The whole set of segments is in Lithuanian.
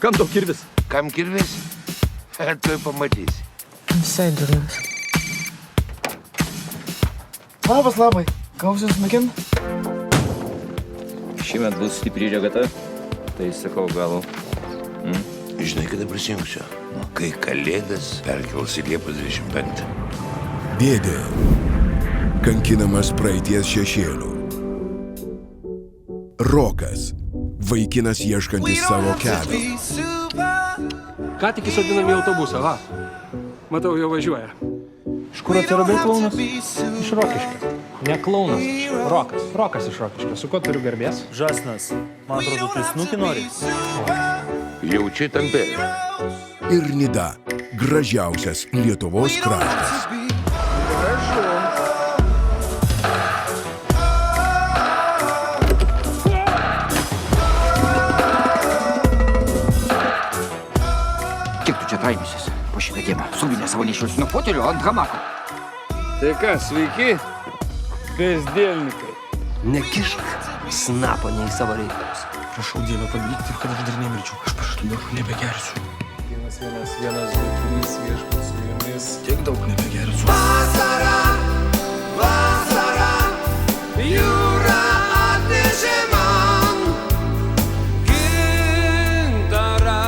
Kam daug kirvis? Kam kirvis? Tuoj pamatysi. Visai durnas. Labas, labai. Gausius mėgin? Šiemet bus stipri regata, tai sakau gal. Žinai, kada prisijungsiu? Kai Kalėdas perkels į Liepos 25. Dėdė. Kankinamas praeities šešėlių. Rokas. Vaikinas ieškantis savo kelio. Ką tik įsodinam į autobusą, va. Matau, jau važiuoja. Iš kur atsiradai klaunas? Iš Rokiškio. Ne klaunas, Rokas. Rokas iš Rokiškio. Su kuo turiu garbės? Žasnas, man atrodo, tu snukį nori. Jaučiai tampelį. Ir Nida. Gražiausias Lietuvos kraštas. Kiek tu čia traimisis po šitą dieną? Suvinę savo nešiausi nuo fotelio ant hamako. Tai ką, sveiki? Kasdielnikai. Nekišk snapo nei savo reikalus. Prašau Dievą padaryk taip, kad aš dar nemirčiau. Aš pažadu, daug nebegersiu. 1, 2, 3, viešpats su jumis. Tiek daug nebegersiu. Vasara, vasara, jūra atnešė man gintarą,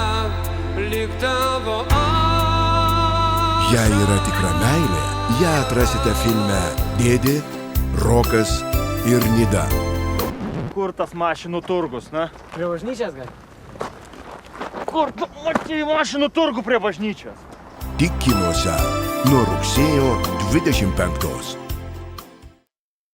lyg tavo Jei yra tikra meilė, ją atrasite filme Dėdė, Rokas ir Nida. Kur tas mašinų turgus, na? Prie bažnyčias gal? Kur tu matei mašinų turgų prie bažnyčios? Tik kinuose nuo rugsėjo 25.